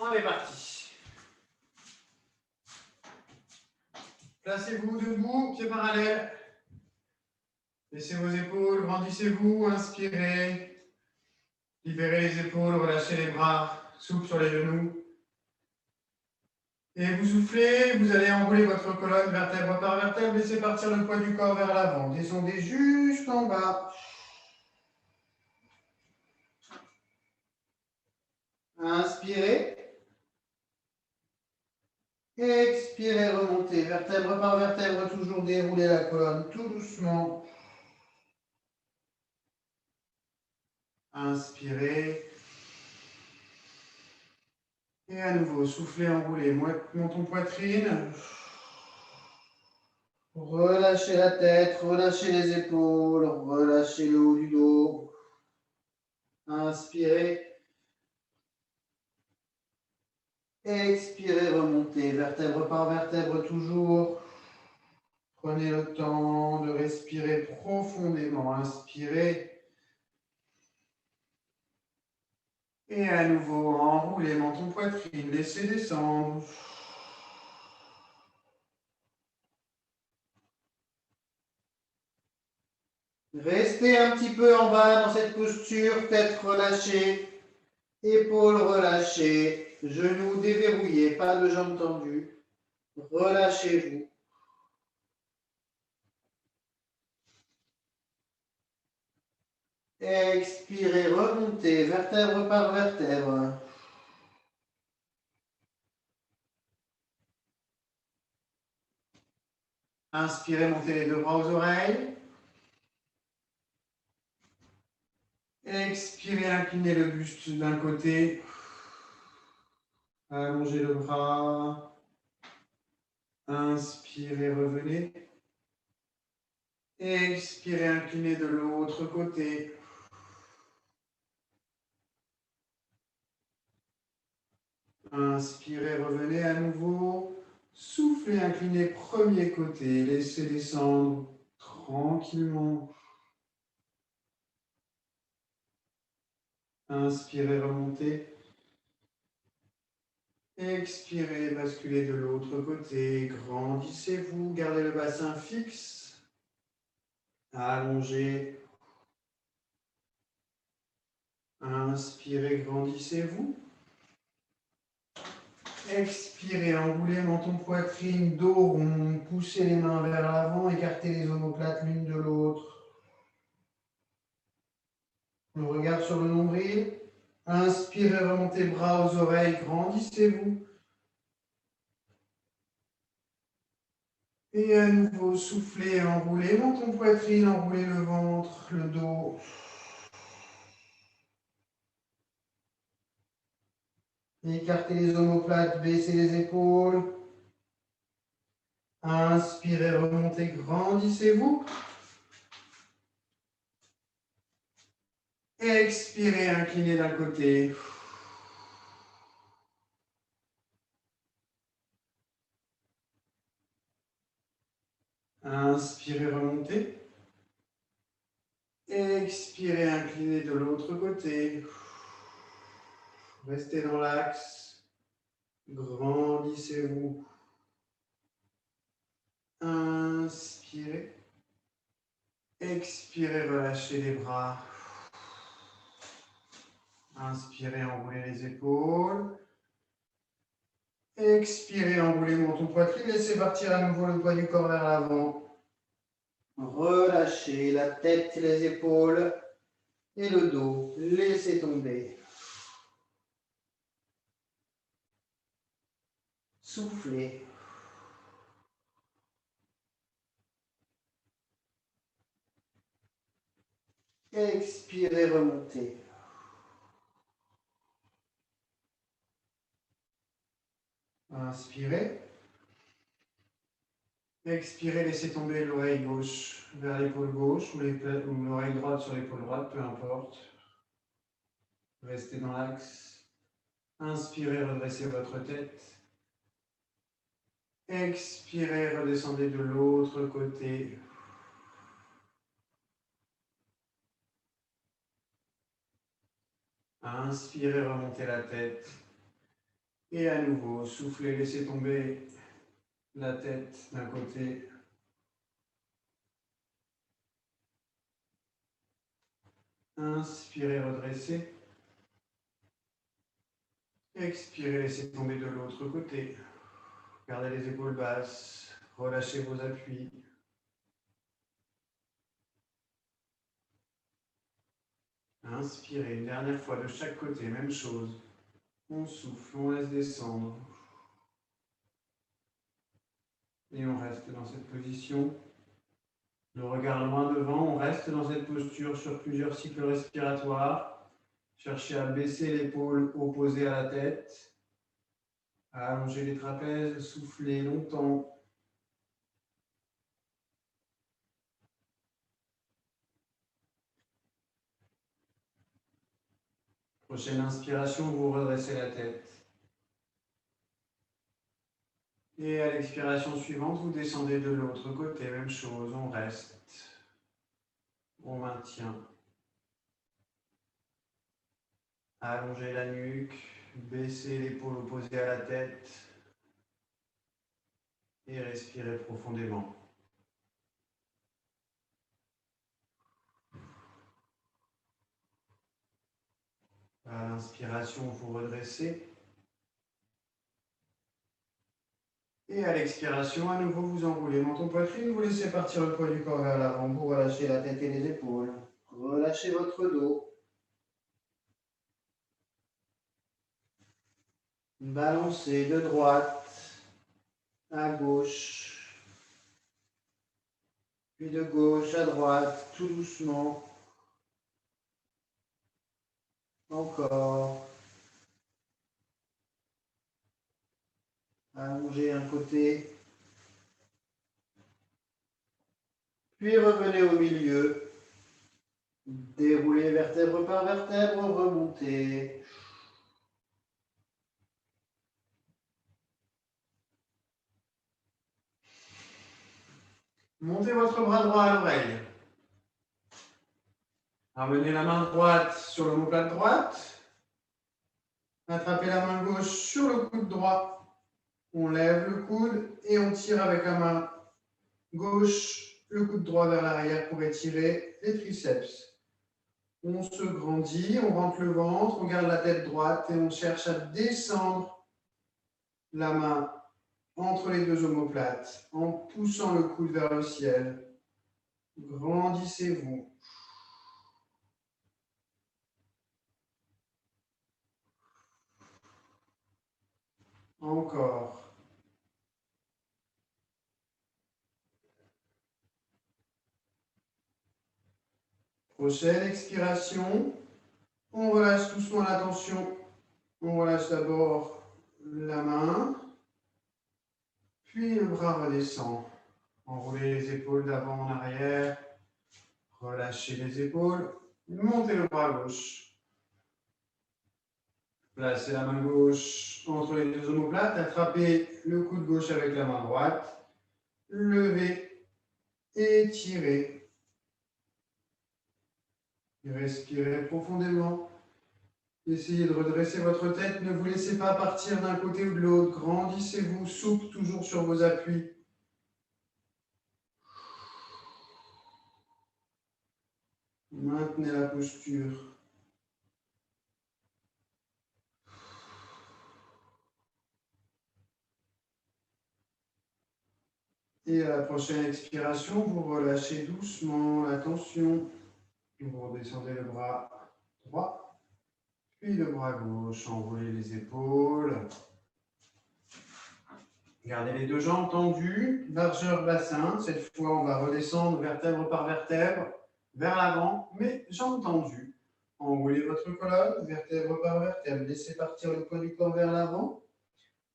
On est parti. Placez-vous debout, pieds parallèles. Laissez vos épaules, grandissez-vous, inspirez. Libérez les épaules, relâchez les bras, souple sur les genoux. Et vous soufflez, vous allez enrouler votre colonne vertèbre par vertèbre, laissez partir le poids du corps vers l'avant. Descendez jusqu'en bas. Inspirez. Expirez, remontez, vertèbre par vertèbre, toujours déroulez la colonne tout doucement. Inspirez. Et à nouveau, soufflez, enroulez, montons poitrine. Relâchez la tête, relâchez les épaules, relâchez le haut du dos. Inspirez. Expirez, remontez, vertèbre par vertèbre toujours. Prenez le temps de respirer profondément. Inspirez. Et à nouveau, enroulez menton poitrine, laissez descendre. Restez un petit peu en bas dans cette posture, tête relâchée, épaules relâchées, genoux déverrouillés, pas de jambes tendues. Relâchez-vous. Expirez, remontez, vertèbre par vertèbre. Inspirez, montez les deux bras aux oreilles. Expirez, inclinez le buste d'un côté. Allongez le bras. Inspirez, revenez. Expirez, inclinez de l'autre côté. Inspirez, revenez à nouveau. Soufflez, inclinez premier côté. Laissez descendre tranquillement. Inspirez, remontez. Expirez, basculez de l'autre côté. Grandissez-vous, gardez le bassin fixe. Allongez. Inspirez, grandissez-vous. Expirez, enroulez menton poitrine, dos rond. Poussez les mains vers l'avant, écartez les omoplates l'une de l'autre. Le regard sur le nombril. Inspirez, remontez bras aux oreilles, grandissez-vous. Et à nouveau, soufflez, enroulez menton poitrine, enroulez le ventre, le dos. Écartez les omoplates, baissez les épaules. Inspirez, remontez, grandissez-vous. Expirez, inclinez d'un côté. Inspirez, remontez. Expirez, inclinez de l'autre côté. Restez dans l'axe. Grandissez-vous. Inspirez. Expirez, relâchez les bras. Inspirez, enroulez les épaules. Expirez, enroulez menton poitrine. Laissez partir à nouveau le poids du corps vers l'avant. Relâchez la tête, les épaules et le dos. Laissez tomber. Soufflez. Expirez, remontez. Inspirez. Expirez, laissez tomber l'oreille gauche vers l'épaule gauche ou l'oreille droite sur l'épaule droite, peu importe. Restez dans l'axe. Inspirez, redressez votre tête. Expirez, redescendez de l'autre côté. Inspirez, remontez la tête. Et à nouveau, soufflez, laissez tomber la tête d'un côté. Inspirez, redressez. Expirez, laissez tomber de l'autre côté. Gardez les épaules basses. Relâchez vos appuis. Inspirez une dernière fois de chaque côté, même chose. On souffle, on laisse descendre. Et on reste dans cette position. Le regard loin devant, on reste dans cette posture sur plusieurs cycles respiratoires. Cherchez à baisser l'épaule opposée à la tête. À allonger les trapèzes, souffler longtemps. Prochaine inspiration, vous redressez la tête. Et à l'expiration suivante, vous descendez de l'autre côté, même chose, on reste. On maintient. Allongez la nuque, baissez l'épaule opposée à la tête et respirez profondément. À l'inspiration, vous redressez. Et à l'expiration, à nouveau, vous enroulez menton poitrine, vous laissez partir le poids du corps vers l'avant, vous relâchez la tête et les épaules. Relâchez votre dos. Balancez de droite à gauche, puis de gauche à droite, tout doucement. Encore. Allongez un côté. Puis revenez au milieu. Déroulez vertèbre par vertèbre, remontez. Montez votre bras droit à l'oreille. Ramenez la main droite sur l'omoplate droite. Attrapez la main gauche sur le coude droit. On lève le coude et on tire avec la main gauche le coude droit vers l'arrière pour étirer les triceps. On se grandit, on rentre le ventre, on garde la tête droite et on cherche à descendre la main entre les deux omoplates en poussant le coude vers le ciel. Grandissez-vous. Encore. Prochaine expiration. On relâche doucement la tension. On relâche d'abord la main, puis le bras redescend. Enroulez les épaules d'avant en arrière. Relâchez les épaules. Montez le bras gauche. Placez la main gauche entre les deux omoplates. Attrapez le coude gauche avec la main droite. Levez, étirez. Respirez profondément. Essayez de redresser votre tête. Ne vous laissez pas partir d'un côté ou de l'autre. Grandissez-vous, souple toujours sur vos appuis. Maintenez la posture. Et à la prochaine expiration, vous relâchez doucement la tension. Vous redescendez le bras droit, puis le bras gauche. Enroulez les épaules. Gardez les deux jambes tendues, largeur bassin. Cette fois, on va redescendre vertèbre par vertèbre vers l'avant, mais jambes tendues. Enroulez votre colonne, vertèbre par vertèbre. Laissez partir le poids du corps vers l'avant.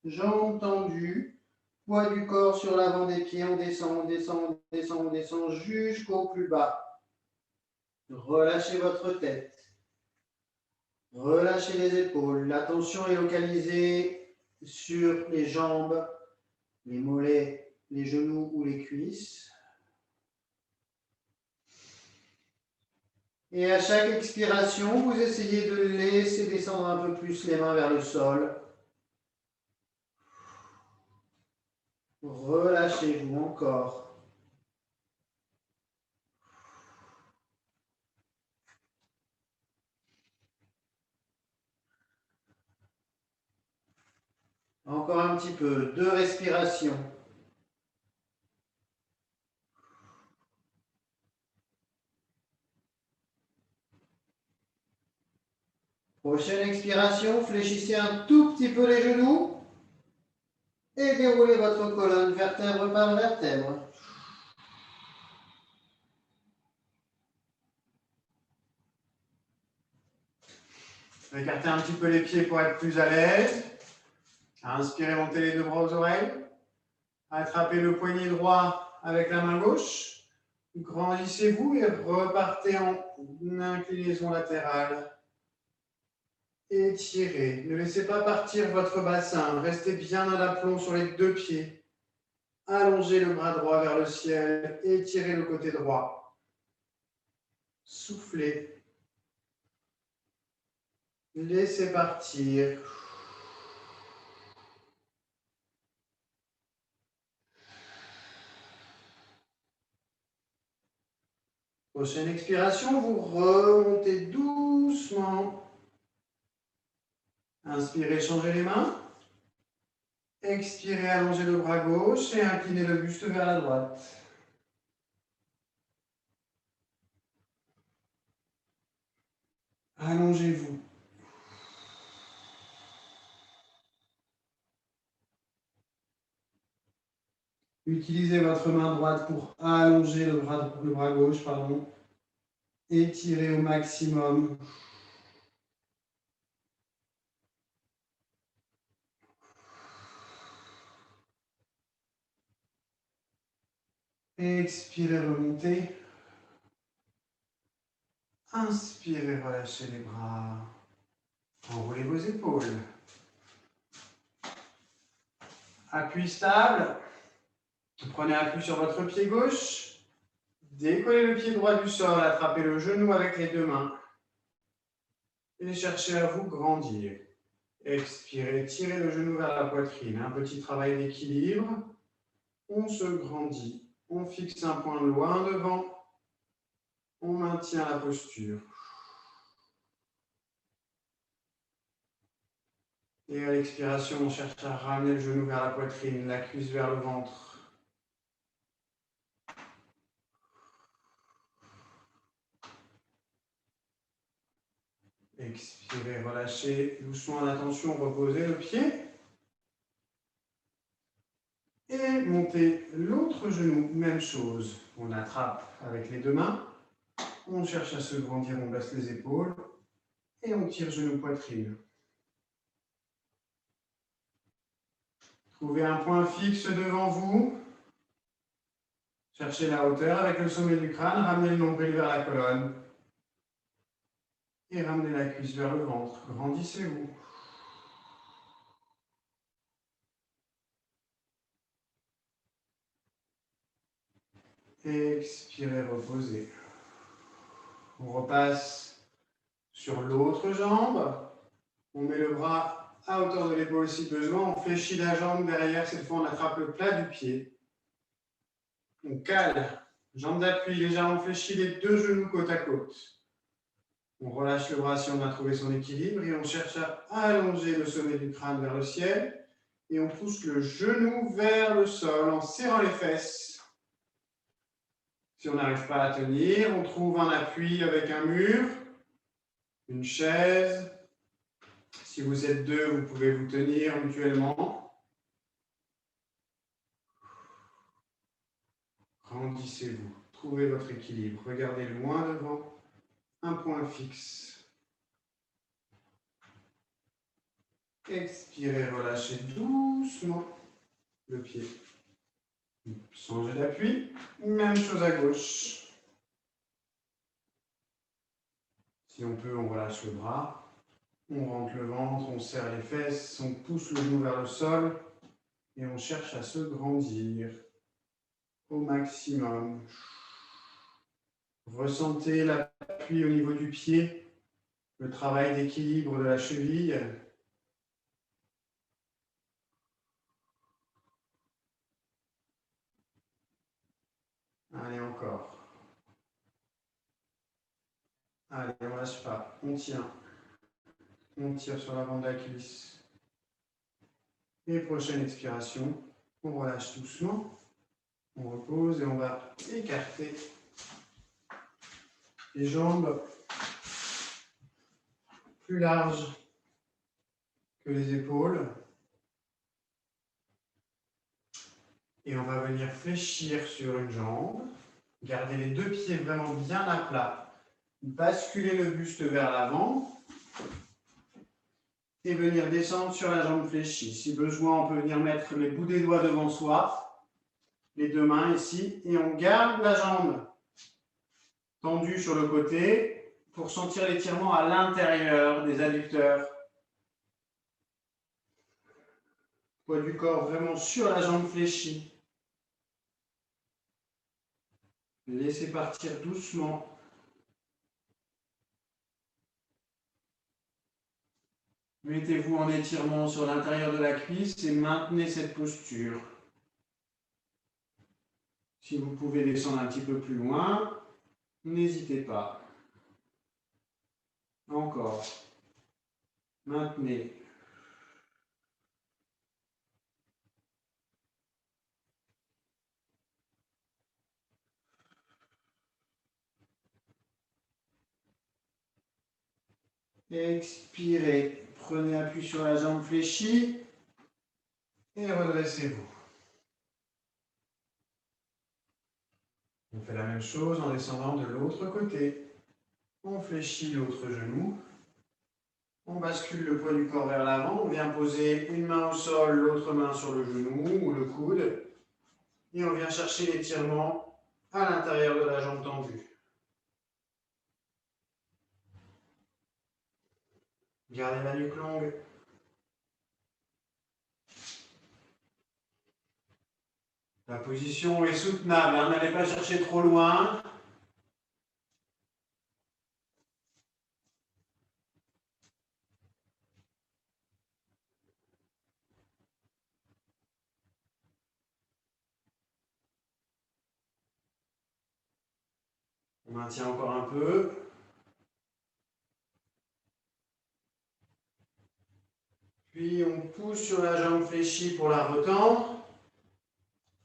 Jambes tendues, poids du corps sur l'avant des pieds. On descend, on descend, on descend, on descend jusqu'au plus bas. Relâchez votre tête. Relâchez les épaules. L'attention est localisée sur les jambes, les mollets, les genoux ou les cuisses. Et à chaque expiration, vous essayez de laisser descendre un peu plus les mains vers le sol. Relâchez-vous encore. Encore un petit peu. 2 respirations. Prochaine expiration, fléchissez un tout petit peu les genoux et déroulez votre colonne vertèbre par vertèbre. Écartez un petit peu les pieds pour être plus à l'aise. Inspirez, montez les 2 bras aux oreilles. Attrapez le poignet droit avec la main gauche. Grandissez-vous et repartez en inclinaison latérale. Étirez. Ne laissez pas partir votre bassin. Restez bien à l'aplomb sur les 2 pieds. Allongez le bras droit vers le ciel. Étirez le côté droit. Soufflez. Laissez partir. Prochaine expiration, vous remontez doucement. Inspirez, changez les mains. Expirez, allongez le bras gauche et inclinez le buste vers la droite. Allongez-vous. Utilisez votre main droite pour allonger le bras gauche. Étirez au maximum. Expirez, remontez. Inspirez, relâchez les bras. Enroulez vos épaules. Appui stable. Prenez appui sur votre pied gauche. Décollez le pied droit du sol. Attrapez le genou avec les 2 mains. Et cherchez à vous grandir. Expirez, tirez le genou vers la poitrine. Un petit travail d'équilibre. On se grandit. On fixe un point loin devant. On maintient la posture. Et à l'expiration, on cherche à ramener le genou vers la poitrine, la cuisse vers le ventre. Expirez, relâchez doucement la tension, reposez le pied. Et montez l'autre genou, même chose. On attrape avec les 2 mains. On cherche à se grandir, on baisse les épaules. Et on tire genou poitrine. Trouvez un point fixe devant vous. Cherchez la hauteur avec le sommet du crâne. Ramenez le nombril vers la colonne. Et ramenez la cuisse vers le ventre. Grandissez-vous. Expirez, reposez. On repasse sur l'autre jambe. On met le bras à hauteur de l'épaule si besoin. On fléchit la jambe derrière. Cette fois, on attrape le plat du pied. On cale. Jambe d'appui légèrement fléchie, les 2 genoux côte à côte. On relâche le bras si on a trouvé son équilibre et on cherche à allonger le sommet du crâne vers le ciel. Et on pousse le genou vers le sol en serrant les fesses. Si on n'arrive pas à tenir, on trouve un appui avec un mur, une chaise. Si vous êtes 2, vous pouvez vous tenir mutuellement. Grandissez-vous, trouvez votre équilibre. Regardez loin devant, un point fixe. Expirez, relâchez doucement le pied. Changez d'appui, même chose à gauche. Si on peut, on relâche le bras. On rentre le ventre, on serre les fesses, on pousse le genou vers le sol et on cherche à se grandir au maximum. Ressentez l'appui au niveau du pied, le travail d'équilibre de la cheville. Allez, encore. Allez, on ne lâche pas. On tient. On tire sur l'avant de la cuisse. Et prochaine expiration, on relâche doucement. On repose et on va écarter les jambes plus larges que les épaules. Et on va venir fléchir sur une jambe. Garder les deux pieds vraiment bien à plat. Basculer le buste vers l'avant. Et venir descendre sur la jambe fléchie. Si besoin, on peut venir mettre les bouts des doigts devant soi. Les deux mains ici. Et on garde la jambe tendue sur le côté pour sentir l'étirement à l'intérieur des adducteurs. Poids du corps vraiment sur la jambe fléchie. Laissez partir doucement. Mettez-vous en étirement sur l'intérieur de la cuisse et maintenez cette posture. Si vous pouvez descendre un petit peu plus loin, n'hésitez pas. Encore. Maintenez. Expirez. Prenez appui sur la jambe fléchie et redressez-vous. On fait la même chose en descendant de l'autre côté. On fléchit l'autre genou. On bascule le poids du corps vers l'avant. On vient poser une main au sol, l'autre main sur le genou ou le coude. Et on vient chercher l'étirement à l'intérieur de la jambe tendue. Gardez la nuque longue. La position est soutenable, n'allez pas chercher trop loin. On maintient encore un peu. Puis on pousse sur la jambe fléchie pour la retendre.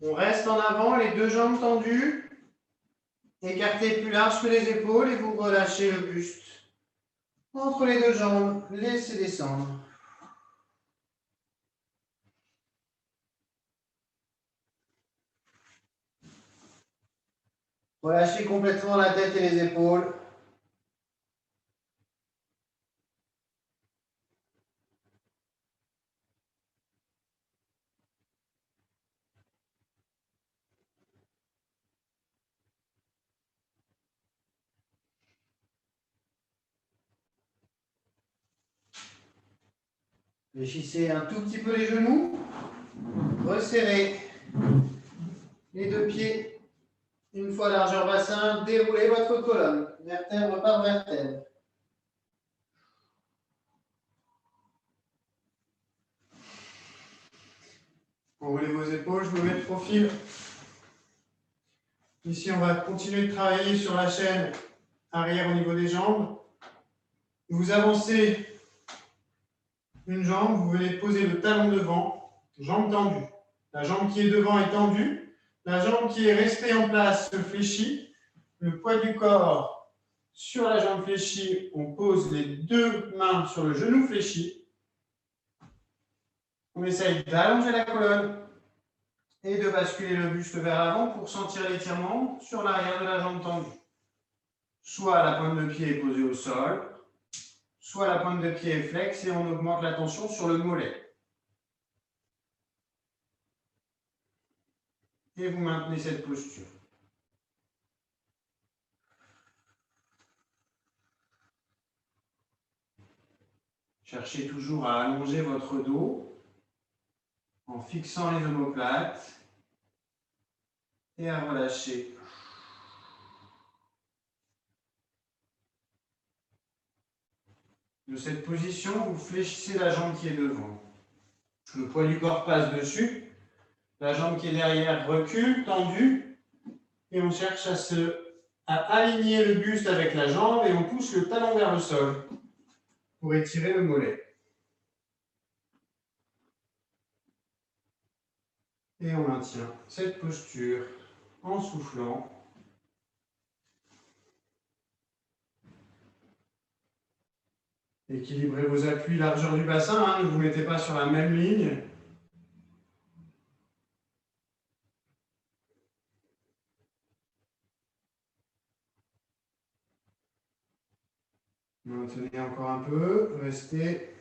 On reste en avant, les deux jambes tendues. Écartez plus large que les épaules et vous relâchez le buste. Entre les deux jambes, laissez descendre. Relâchez complètement la tête et les épaules. Fléchissez un tout petit peu les genoux. Resserrez les deux pieds. Une fois largeur bassin, déroulez votre colonne, vertèbre par vertèbre. Enroulez vos épaules, je me mets de profil. Ici, on va continuer de travailler sur la chaîne arrière au niveau des jambes. Vous avancez une jambe, vous venez poser le talon devant, jambe tendue. La jambe qui est devant est tendue. La jambe qui est restée en place se fléchit. Le poids du corps sur la jambe fléchie, on pose les deux mains sur le genou fléchi. On essaye d'allonger la colonne et de basculer le buste vers l'avant pour sentir l'étirement sur l'arrière de la jambe tendue. Soit la pointe de pied est posée au sol, soit la pointe de pied est flex et on augmente la tension sur le mollet. Et vous maintenez cette posture. Cherchez toujours à allonger votre dos en fixant les omoplates et à relâcher. De cette position, vous fléchissez la jambe qui est devant. Le poids du corps passe dessus. La jambe qui est derrière recule, tendue. Et on cherche à aligner le buste avec la jambe et on pousse le talon vers le sol pour étirer le mollet. Et on maintient cette posture en soufflant. Équilibrez vos appuis, largeur du bassin, hein, ne vous mettez pas sur la même ligne. Maintenez encore un peu, restez.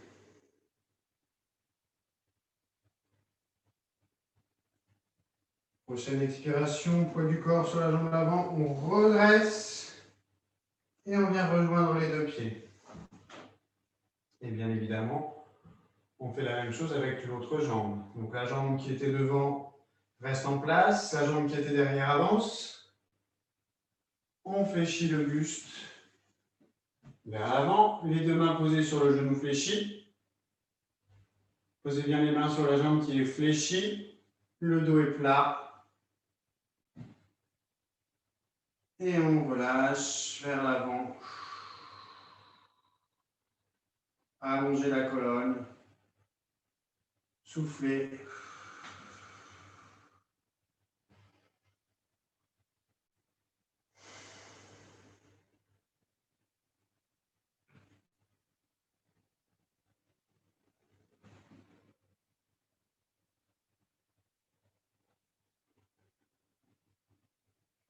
Prochaine expiration, poids du corps sur la jambe avant, on redresse et on vient rejoindre les deux pieds. Et bien évidemment, on fait la même chose avec l'autre jambe. Donc la jambe qui était devant reste en place, la jambe qui était derrière avance. On fléchit le buste vers l'avant, les deux mains posées sur le genou fléchi. Posez bien les mains sur la jambe qui est fléchie, le dos est plat. Et on relâche vers l'avant. Allongez la colonne. Soufflez.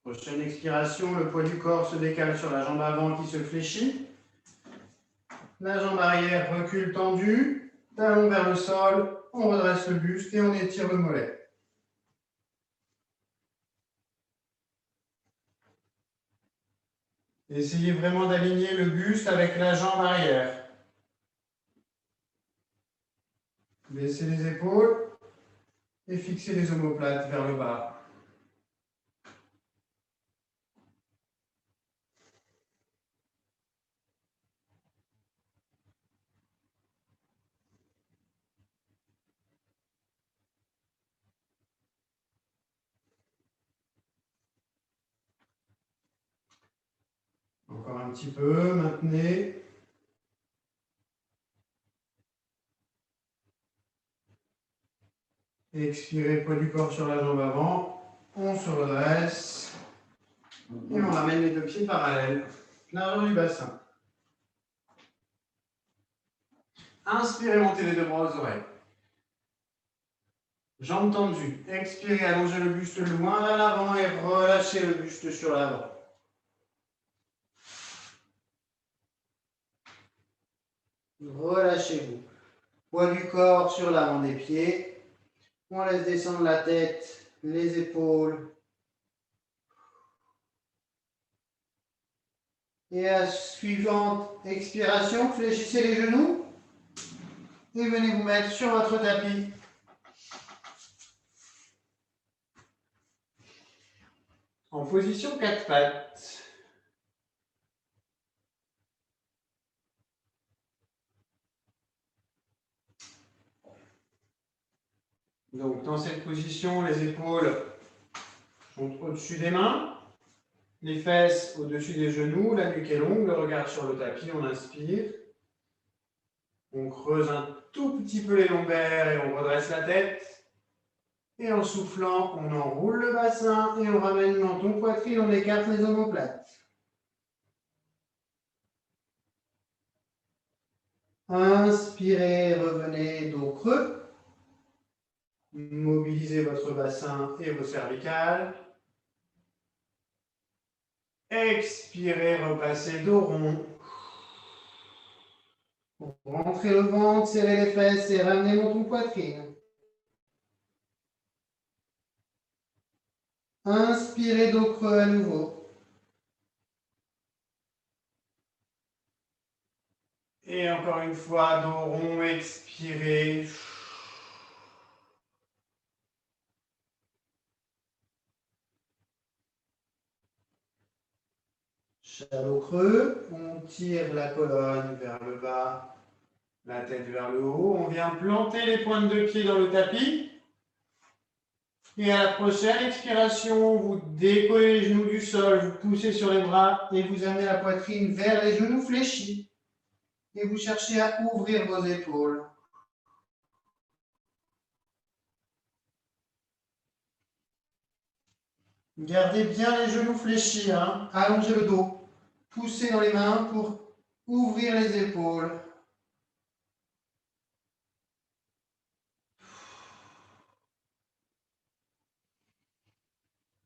Prochaine expiration, le poids du corps se décale sur la jambe avant qui se fléchit. La jambe arrière recule tendue, talon vers le sol, on redresse le buste et on étire le mollet. Essayez vraiment d'aligner le buste avec la jambe arrière. Baissez les épaules et fixez les omoplates vers le bas. Encore un petit peu, maintenez. Expirez, poids du corps sur la jambe avant. On se redresse. Et on ramène les deux pieds parallèles. Largeur du bassin. Inspirez, montez les deux bras aux oreilles. Jambes tendues. Expirez, allongez le buste loin vers l'avant et relâchez le buste sur l'avant. Relâchez-vous. Poids du corps sur l'avant des pieds. On laisse descendre la tête, les épaules. Et à la suivante expiration, fléchissez les genoux. Et venez vous mettre sur votre tapis. En position 4 pattes. Donc, dans cette position, les épaules sont au-dessus des mains, les fesses au-dessus des genoux, la nuque est longue, le regard sur le tapis, on inspire. On creuse un tout petit peu les lombaires et on redresse la tête. Et en soufflant, on enroule le bassin et on ramène menton, poitrine, on écarte les omoplates. Inspirez, revenez, dos creux. Mobilisez votre bassin et vos cervicales. Expirez, repassez dos rond. Rentrez le ventre, serrez les fesses et ramenez menton, poitrine. Inspirez, dos creux à nouveau. Et encore une fois, dos rond, expirez. Shallow creux, on tire la colonne vers le bas, la tête vers le haut. On vient planter les pointes de pied dans le tapis. Et à la prochaine expiration, vous décollez les genoux du sol, vous poussez sur les bras et vous amenez la poitrine vers les genoux fléchis. Et vous cherchez à ouvrir vos épaules. Gardez bien les genoux fléchis, hein. Allongez le dos. Poussez dans les mains pour ouvrir les épaules.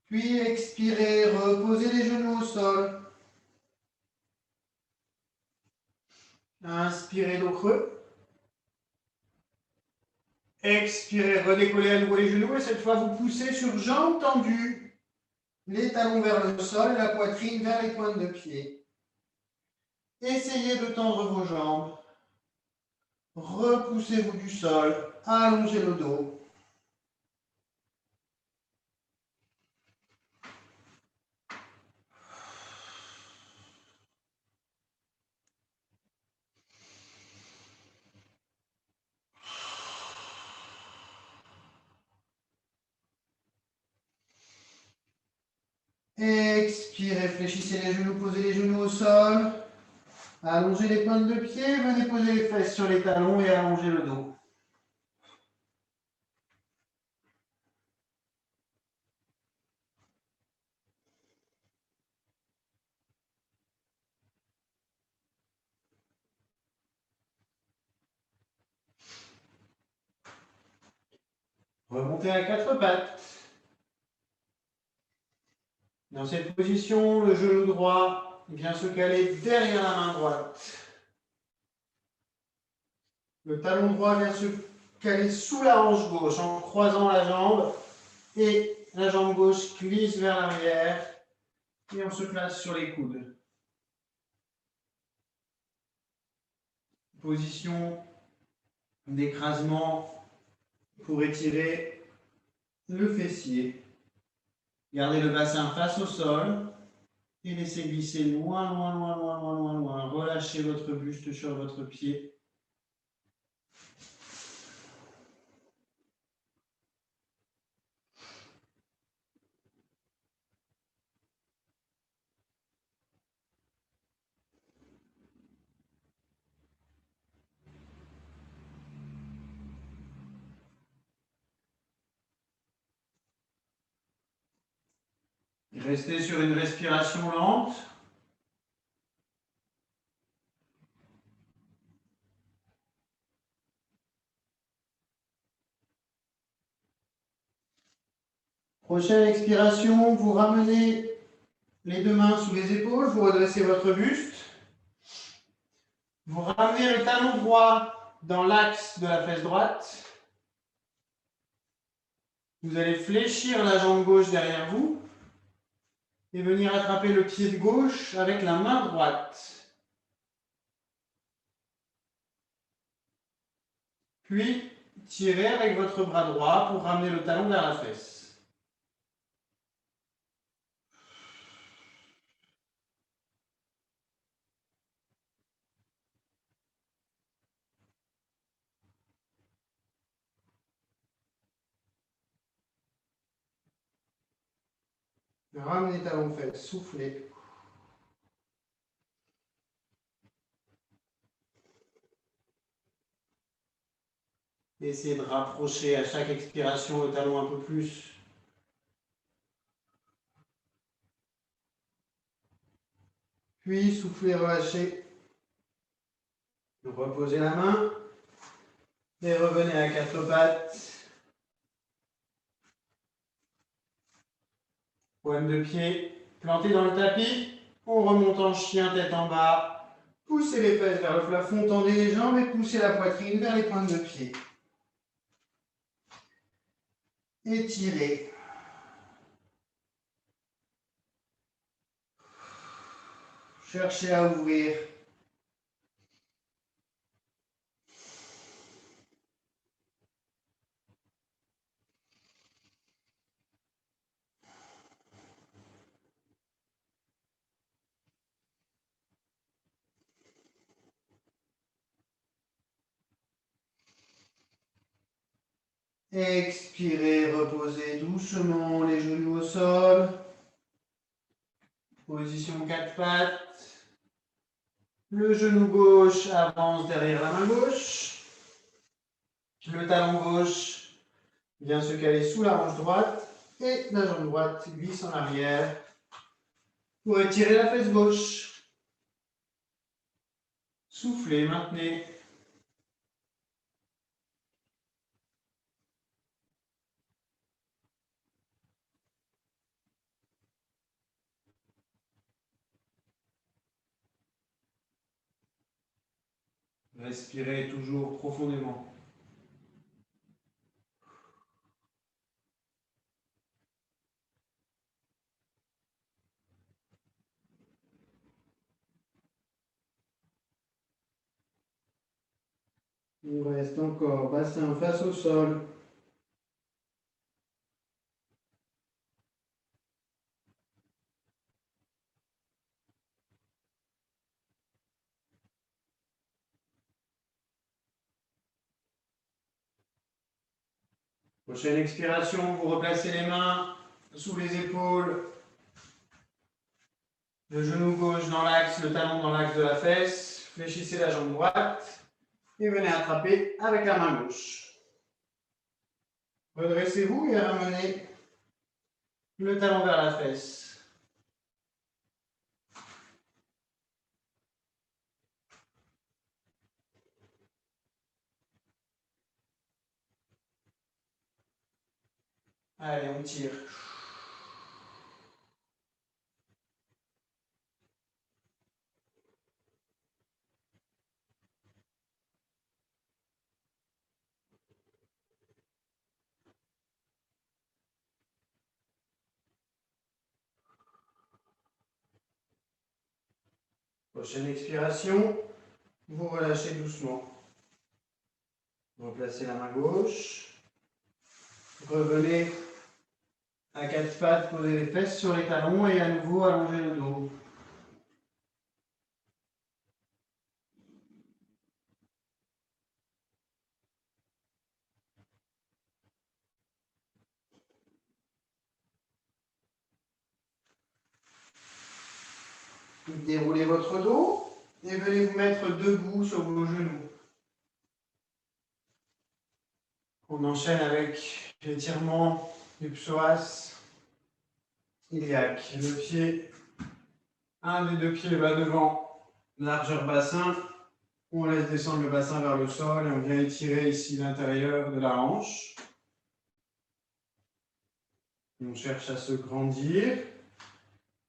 Puis expirez, reposez les genoux au sol. Inspirez dos creux. Expirez, redécollez à nouveau les genoux et cette fois vous poussez sur jambes tendues. Les talons vers le sol et la poitrine vers les pointes de pied. Essayez de tendre vos jambes. Repoussez-vous du sol. Allongez le dos. Expirez, fléchissez les genoux, posez les genoux au sol. Allongez les pointes de pied, venez poser les fesses sur les talons et allongez le dos. Remontez à quatre pattes. Dans cette position, le genou droit vient se caler derrière la main droite. Le talon droit vient se caler sous la hanche gauche en croisant la jambe et la jambe gauche glisse vers l'arrière et on se place sur les coudes. Position d'écrasement pour étirer le fessier. Gardez le bassin face au sol et laissez glisser loin, loin, loin, loin, loin, loin, loin. Relâchez votre buste sur votre pied. Restez sur une respiration lente. Prochaine expiration, vous ramenez les deux mains sous les épaules, vous redressez votre buste. Vous ramenez le talon droit dans l'axe de la fesse droite. Vous allez fléchir la jambe gauche derrière vous et venir attraper le pied de gauche avec la main droite. Puis, tirez avec votre bras droit pour ramener le talon vers la fesse. Ramenez talon fesse, soufflez. Essayez de rapprocher à chaque expiration le talon un peu plus. Puis soufflez, relâchez. Reposez la main et revenez à quatre pattes. Pointe de pied plantée dans le tapis. On remonte en chien tête en bas. Poussez les fesses vers le plafond, tendez les jambes et poussez la poitrine vers les pointes de pied. Étirez. Cherchez à ouvrir. Expirez, reposez doucement les genoux au sol. Position 4 pattes. Le genou gauche avance derrière la main gauche. Le talon gauche vient se caler sous la hanche droite. Et la jambe droite glisse en arrière pour étirer la fesse gauche. Soufflez, maintenez. Respirez toujours profondément. Il reste encore bassin face au sol. Prochaine expiration, vous replacez les mains sous les épaules. Le genou gauche dans l'axe, le talon dans l'axe de la fesse. Fléchissez la jambe droite et venez attraper avec la main gauche. Redressez-vous et ramenez le talon vers la fesse. Allez, on tire. Prochaine expiration, vous relâchez doucement. Replacez la main gauche. Revenez à quatre pattes, posez les fesses sur les talons et à nouveau allongez le dos. Déroulez votre dos et venez vous mettre debout sur vos genoux. On enchaîne avec l'étirement du psoas iliaque. Le pied, un des deux pieds va devant, largeur bassin. On laisse descendre le bassin vers le sol et on vient étirer ici l'intérieur de la hanche. On cherche à se grandir.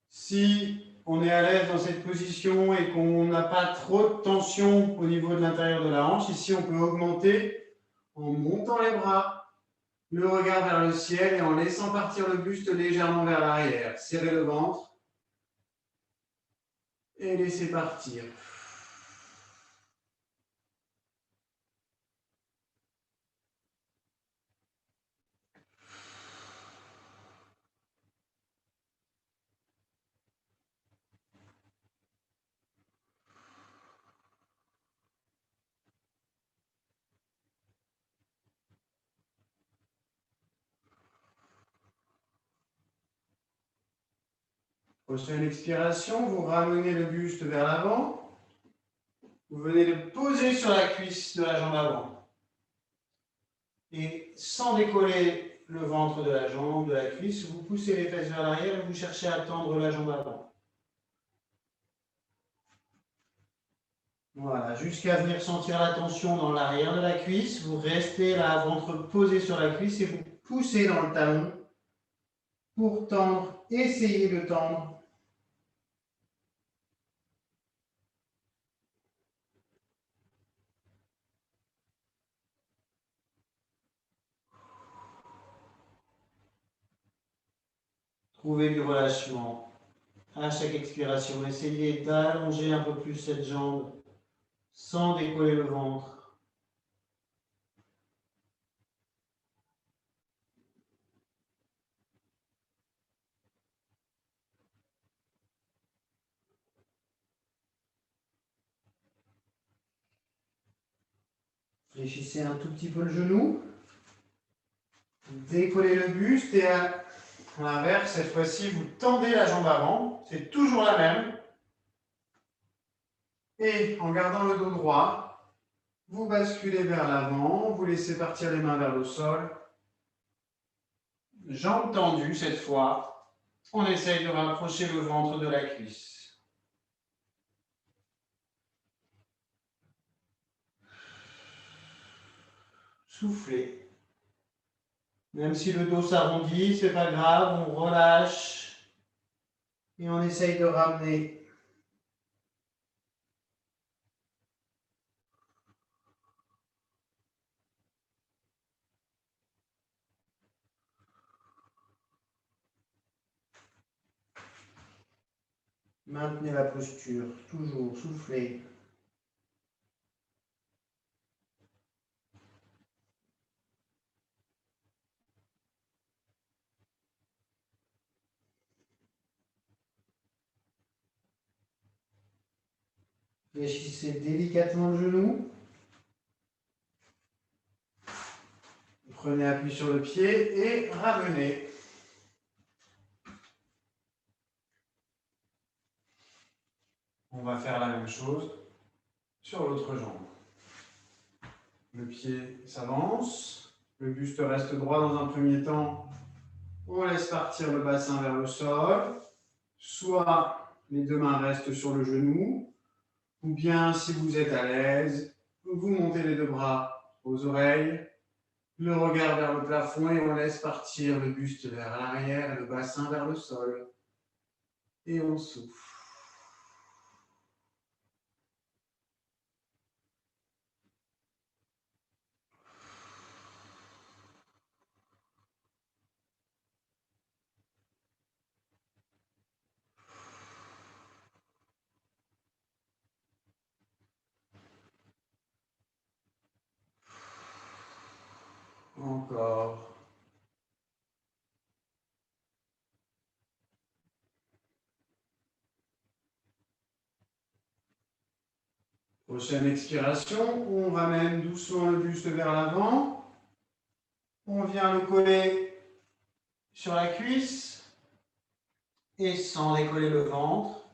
Si on est à l'aise dans cette position et qu'on n'a pas trop de tension au niveau de l'intérieur de la hanche, ici on peut augmenter en montant les bras, le regard vers le ciel et en laissant partir le buste légèrement vers l'arrière. Serrez le ventre et laissez partir. Prochaine expiration, vous ramenez le buste vers l'avant. Vous venez le poser sur la cuisse de la jambe avant. Et sans décoller le ventre de la jambe, de la cuisse, vous poussez les fesses vers l'arrière et vous cherchez à tendre la jambe avant. Voilà, jusqu'à venir sentir la tension dans l'arrière de la cuisse. Vous restez là, ventre posé sur la cuisse et vous poussez dans le talon pour tendre. Essayez de tendre. Trouvez du relâchement à chaque expiration. Essayez d'allonger un peu plus cette jambe sans décoller le ventre. Fléchissez un tout petit peu le genou. Décollez le buste et à l'inverse, cette fois-ci, vous tendez la jambe avant. C'est toujours la même. Et en gardant le dos droit, vous basculez vers l'avant, vous laissez partir les mains vers le sol. Jambes tendues cette fois. On essaye de rapprocher le ventre de la cuisse. Soufflez. Même si le dos s'arrondit, c'est pas grave, on relâche et on essaye de ramener. Maintenez la posture, toujours soufflez. Fléchissez délicatement le genou. Prenez appui sur le pied et ramenez. On va faire la même chose sur l'autre jambe. Le pied s'avance, le buste reste droit dans un premier temps. On laisse partir le bassin vers le sol. Soit les deux mains restent sur le genou, ou bien si vous êtes à l'aise, vous montez les deux bras aux oreilles, le regard vers le plafond et on laisse partir le buste vers l'arrière et le bassin vers le sol. Et on souffle. Encore. Prochaine expiration, on ramène doucement le buste vers l'avant. On vient le coller sur la cuisse. Et sans décoller le ventre,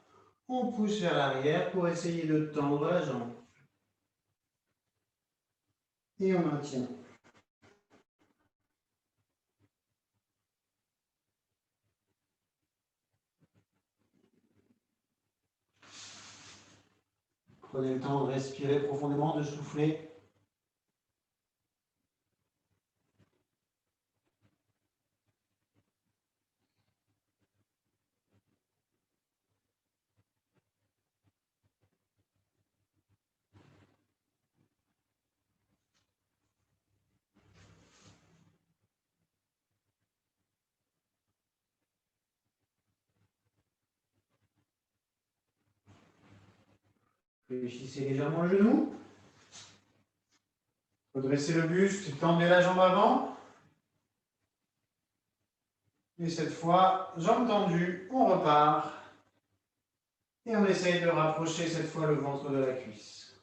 on pousse vers l'arrière pour essayer de tendre la jambe. Et on maintient. Prenez le temps de respirer profondément, de souffler. Fléchissez légèrement le genou. Redressez le buste, tendez la jambe avant. Et cette fois, jambe tendue, on repart. Et on essaye de rapprocher cette fois le ventre de la cuisse.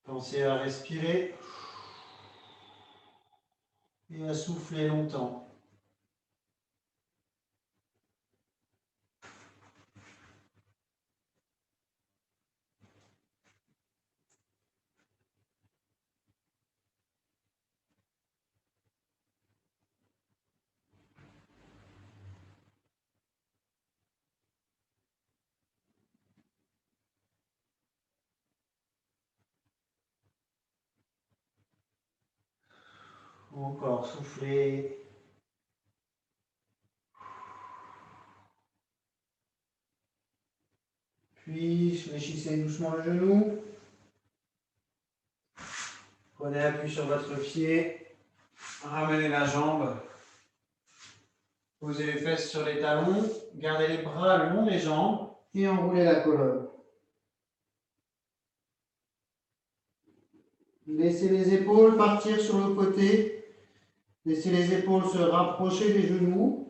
Pensez à respirer et à souffler longtemps. Encore souffler. Puis fléchissez doucement le genou. Prenez appui sur votre pied. Ramenez la jambe. Posez les fesses sur les talons. Gardez les bras le long des jambes. Et enroulez la colonne. Laissez les épaules partir sur le côté. Laissez les épaules se rapprocher des genoux.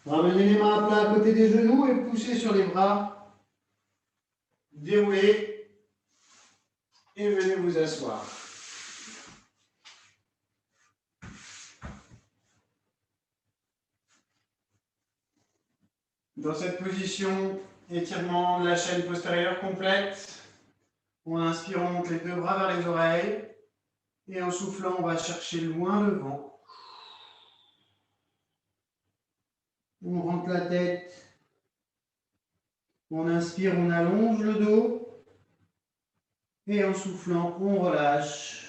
Ramenez les mains à plat à côté des genoux et poussez sur les bras. Déroulez et venez vous asseoir. Dans cette position, étirement de la chaîne postérieure complète. On inspire, on monte les deux bras vers les oreilles. Et en soufflant, on va chercher loin le vent. On rentre la tête. On inspire, on allonge le dos. Et en soufflant, on relâche.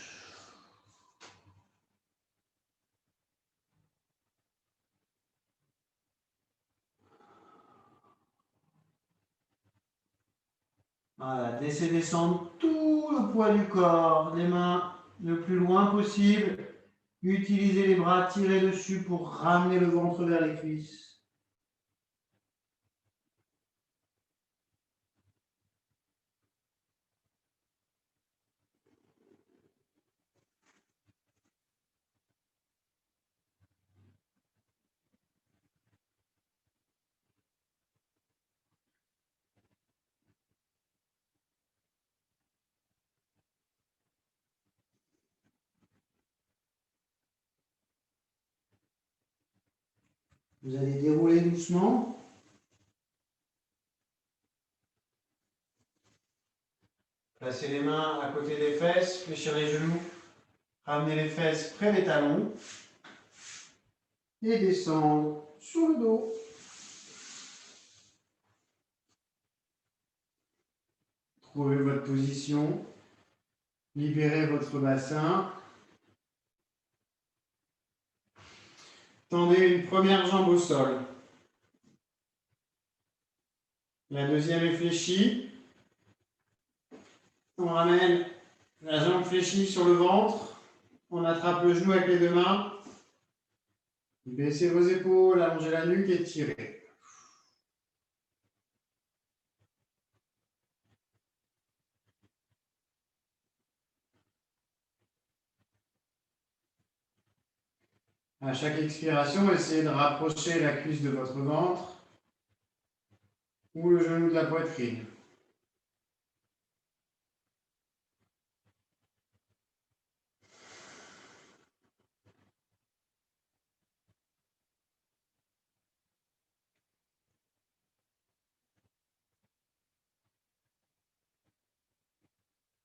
Voilà, laissez descendre tout le poids du corps, les mains le plus loin possible. Utilisez les bras, tirez dessus pour ramener le ventre vers les cuisses. Vous allez dérouler doucement. Placez les mains à côté des fesses, fléchir les genoux. Ramenez les fesses près des talons. Et descendre sur le dos. Trouvez votre position. Libérez votre bassin. Tendez une première jambe au sol. La deuxième est fléchie. On ramène la jambe fléchie sur le ventre. On attrape le genou avec les deux mains. Baissez vos épaules, allongez la nuque et tirez. À chaque expiration, essayez de rapprocher la cuisse de votre ventre ou le genou de la poitrine.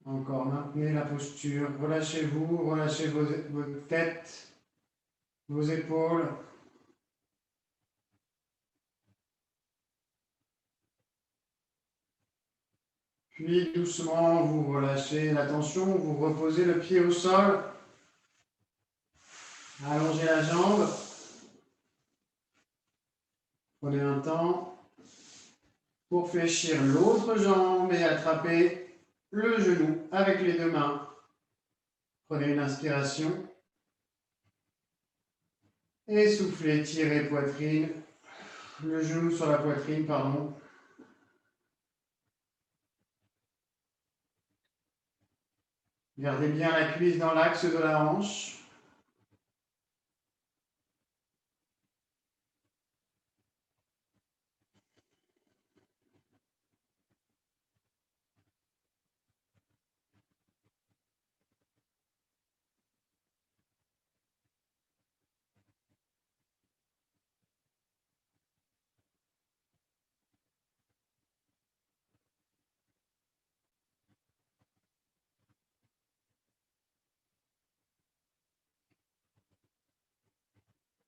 Encore, maintenez la posture, relâchez-vous, relâchez votre tête, vos épaules. Puis doucement, vous relâchez la tension, vous reposez le pied au sol. Allongez la jambe. Prenez un temps pour fléchir l'autre jambe et attraper le genou avec les deux mains. Prenez une inspiration. Et soufflez, tirez poitrine. Le genou sur la poitrine, pardon. Gardez bien la cuisse dans l'axe de la hanche.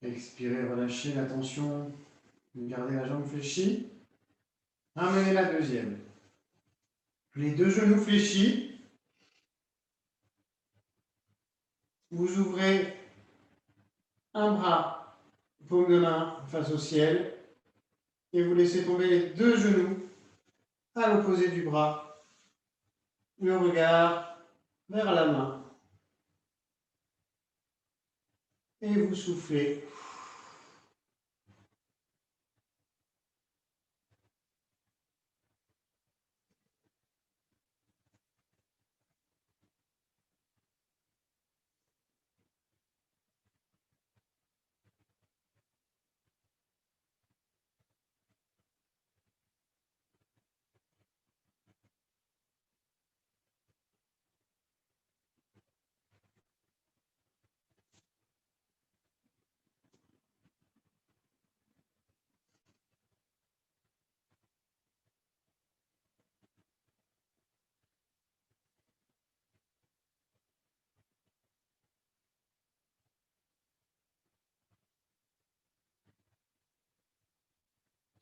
Expirez, relâchez la tension. Gardez la jambe fléchie. Ramenez la deuxième. Les deux genoux fléchis. Vous ouvrez un bras, paume de main face au ciel. Et vous laissez tomber les deux genoux à l'opposé du bras. Le regard vers la main. Et vous soufflez.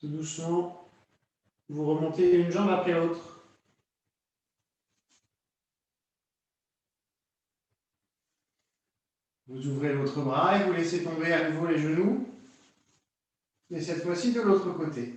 Tout doucement, vous remontez une jambe après l'autre. Vous ouvrez l'autre bras et vous laissez tomber à nouveau les genoux. Et cette fois-ci de l'autre côté.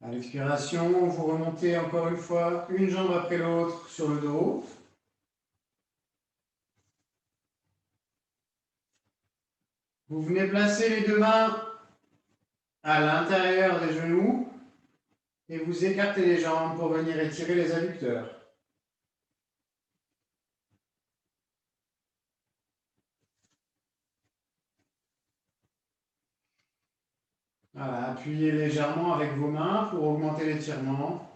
À l'expiration, vous remontez encore une fois, une jambe après l'autre sur le dos. Vous venez placer les deux mains à l'intérieur des genoux et vous écartez les jambes pour venir étirer les adducteurs. Voilà, appuyez légèrement avec vos mains pour augmenter l'étirement.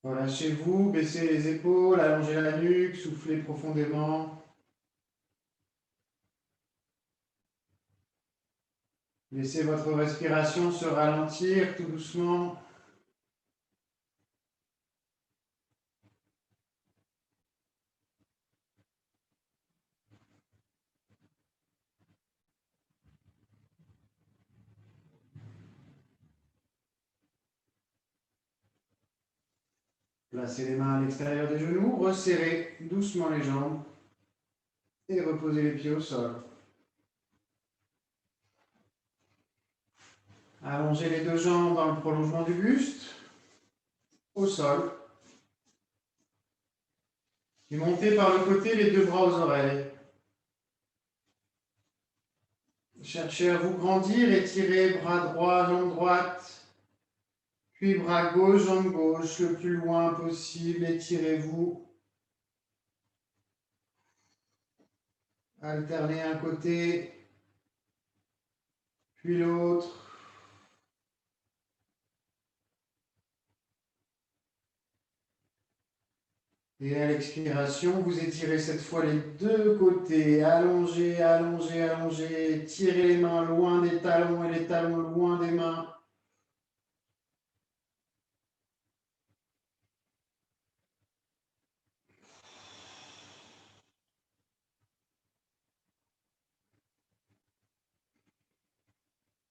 Relâchez-vous, baissez les épaules, allongez la nuque, soufflez profondément. Laissez votre respiration se ralentir tout doucement. Placez les mains à l'extérieur des genoux, resserrez doucement les jambes et reposez les pieds au sol. Allongez les deux jambes dans le prolongement du buste, au sol. Et montez par le côté les deux bras aux oreilles. Cherchez à vous grandir, étirez bras droit, jambe droite. Puis bras gauche, jambe gauche, le plus loin possible, étirez-vous. Alternez un côté, puis l'autre. Et à l'expiration, vous étirez cette fois les deux côtés. Allongez, allongez, allongez. Tirez les mains loin des talons et les talons loin des mains.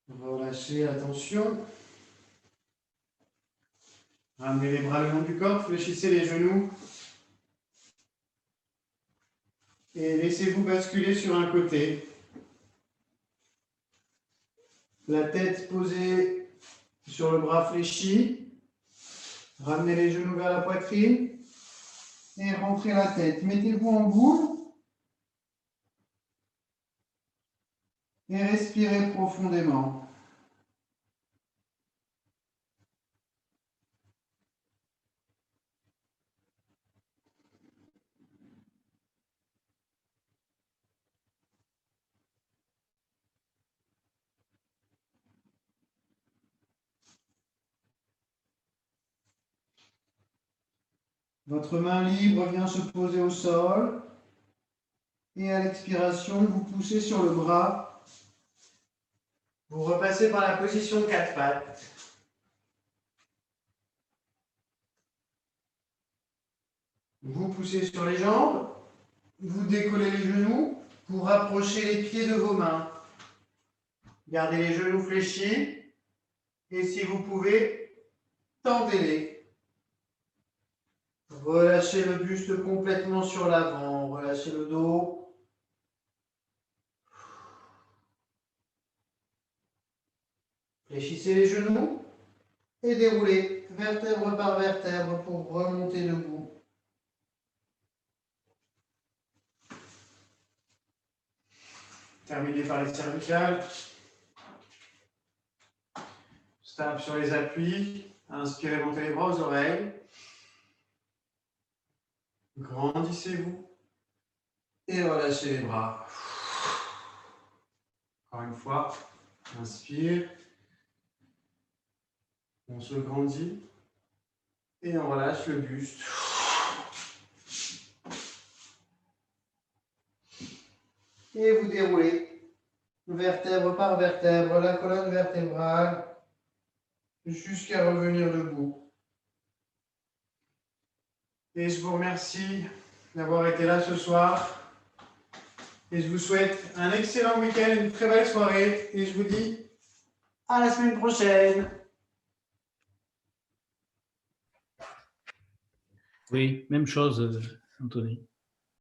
Relâchez, attention. Ramenez les bras le long du corps, fléchissez les genoux. Et laissez-vous basculer sur un côté. La tête posée sur le bras fléchi. Ramenez les genoux vers la poitrine. Et rentrez la tête. Mettez-vous en boule. Et respirez profondément. Votre main libre vient se poser au sol. Et à l'expiration, vous poussez sur le bras. Vous repassez par la position de quatre pattes. Vous poussez sur les jambes. Vous décollez les genoux pour rapprocher les pieds de vos mains. Gardez les genoux fléchis. Et si vous pouvez, tendez-les. Relâchez le buste complètement sur l'avant. Relâchez le dos. Fléchissez les genoux Et déroulez vertèbre par vertèbre pour remonter debout. Terminez par les cervicales. Stable sur les appuis. Inspirez, montez les bras aux oreilles. Grandissez-vous. Et relâchez les bras. Encore une fois. Inspire. On se grandit. Et on relâche le buste. Et vous déroulez vertèbre par vertèbre la colonne vertébrale jusqu'à revenir debout. Et je vous remercie d'avoir été là ce soir. Et je vous souhaite un excellent week-end, une très belle soirée. Et je vous dis à la semaine prochaine. Oui, même chose, Anthony.